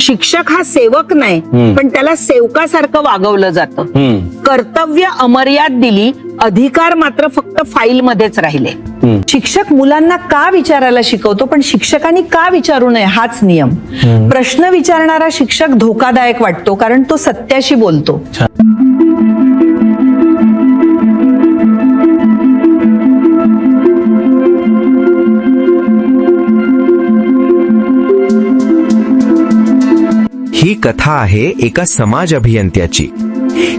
शिक्षक हा सेवक नाही, पण त्याला सेवकासारखं वागवलं जातं. कर्तव्य अमर्याद दिली, अधिकार मात्र फक्त फाईल मध्येच राहिले. शिक्षक मुलांना का विचारायला शिकवतो, पण शिक्षकांनी का विचारू नये हाच नियम. प्रश्न विचारणारा शिक्षक धोकादायक वाटतो, कारण तो सत्याशी बोलतो. ही कथा आहे एका समाज अभियंत्याची.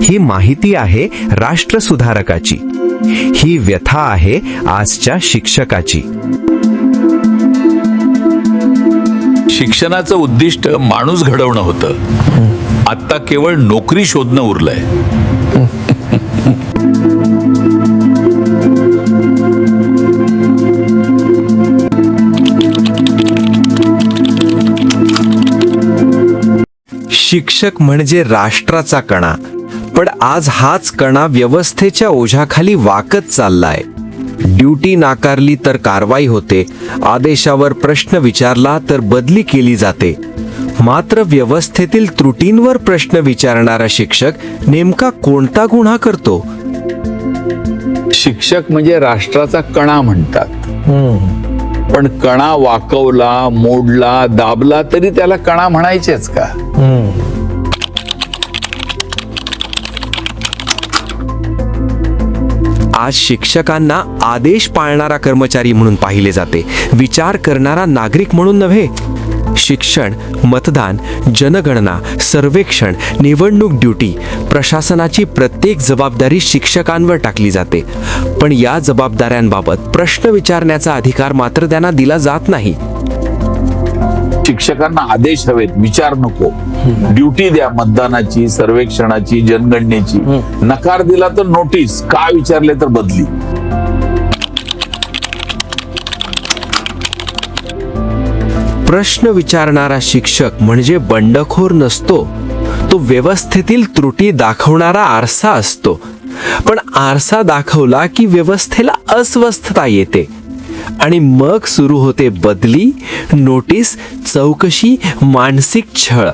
ही माहिती आहे राष्ट्र सुधारकाची. ही व्यथा आहे आजच्या शिक्षकाची. शिक्षणाचं उद्दिष्ट माणूस घडवणं होतं. आता केवळ नोकरी शोधणं उरलंय. शिक्षक म्हणजे राष्ट्राचा कणा, पण आज हाच कणा व्यवस्थेच्या ओझ्याखाली वाकत चाललाय. ड्युटी नाकारली तर कारवाई होते, आदेशावर प्रश्न विचारला तर बदली केली जाते. मात्र व्यवस्थेतील त्रुटींवर प्रश्न विचारणारा शिक्षक नेमका कोणता गुन्हा करतो? शिक्षक म्हणजे राष्ट्राचा कणा म्हणतात, पण कणा वाकवला, मोडला, दाबला तरी त्याला कणा म्हणायचेच का? आज शिक्षकांना आदेश पाळणारा कर्मचारी म्हणून पाहिले जाते, विचार करणारा नागरिक म्हणून नव्हे. शिक्षण, मतदान, जनगणना, सर्वेक्षण, निवडणूक ड्युटी, प्रशासनाची प्रत्येक जबाबदारी शिक्षकांवर टाकली जाते. पण या जबाबदाऱ्यांबाबत प्रश्न विचारण्याचा अधिकार मात्र त्यांना दिला जात नाही. शिक्षकांना आदेश हवेत, विचार नको. ड्युटी द्या मतदानाची, सर्वेक्षणाची, जनगणनेची. नकार दिला तर नोटीस, का विचारले तर बदली. प्रश्न विचारणारा शिक्षक म्हणजे बंडखोर नसतो, तो व्यवस्थेतील त्रुटी दाखवणारा आरसा असतो. पण आरसा दाखवला की व्यवस्थेला अस्वस्थता येते आणि मग सुरू होते बदली, नोटीस, चौकशी, मानसिक छळ.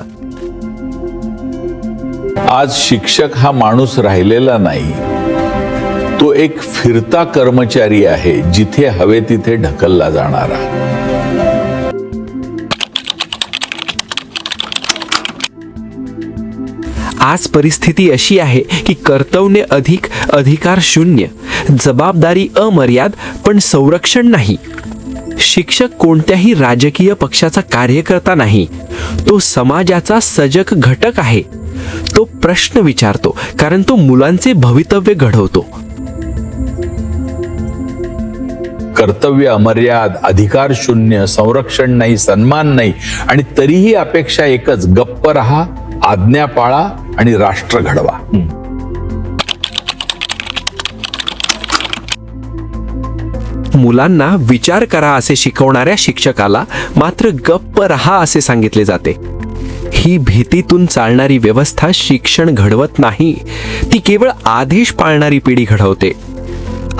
आज शिक्षक हा माणूस राहिलेला नाही, तो एक फिरता कर्मचारी आहे, जिथे हवे तिथे ढकलला जाणारा. आज परिस्थिती अशी आहे की कर्तव्य अधिक, अधिकार शून्य, जबाबदारी अमर्याद, पण संरक्षण नाही. शिक्षक कोणत्याही राजकीय पक्षाचा कार्यकर्ता नाही, तो समाजाचा सजग घटक आहे. तो प्रश्न विचारतो कारण तो मुलांचे भवितव्य घडवतो. कर्तव्य अमर्याद, अधिकार शून्य, संरक्षण नाही, सन्मान नाही, आणि तरीही अपेक्षा एकच: गप्प रहा, आज्ञा पाळा आणि राष्ट्र घडवा. मुलांना विचार करा असे शिकवणाऱ्या शिक्षकाला मात्र गप्प रहा असे सांगितले जाते. ही भीतीतून चालणारी व्यवस्था शिक्षण घडवत नाही, ती केवळ आदेश पाळणारी पिढी घडवते.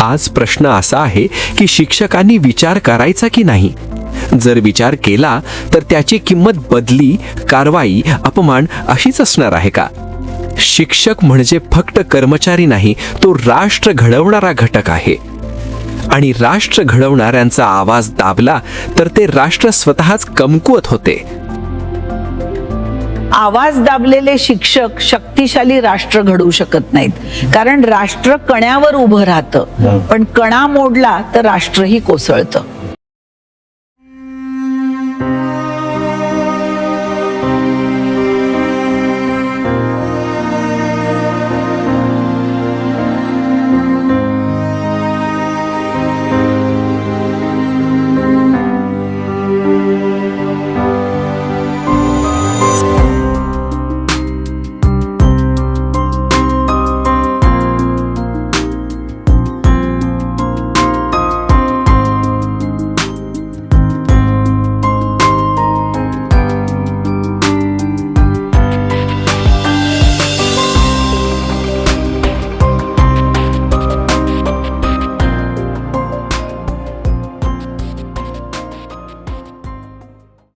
आज प्रश्न असा आहे की शिक्षकांनी विचार करायचा की नाही? जर विचार केला तर त्याची किंमत बदली, कारवाई, अपमान अशीच असणार आहे का? शिक्षक म्हणजे फक्त कर्मचारी नाही, तो राष्ट्र घडवणारा घटक आहे. आणि राष्ट्र घडवणाऱ्यांचा आवाज दाबला तर ते राष्ट्र स्वतःच कमकुवत होते. आवाज दाबलेले शिक्षक शक्तिशाली राष्ट्र घडवू शकत नाहीत, कारण राष्ट्र कण्यावर उभं राहतं, पण कणा मोडला तर राष्ट्रही कोसळतं.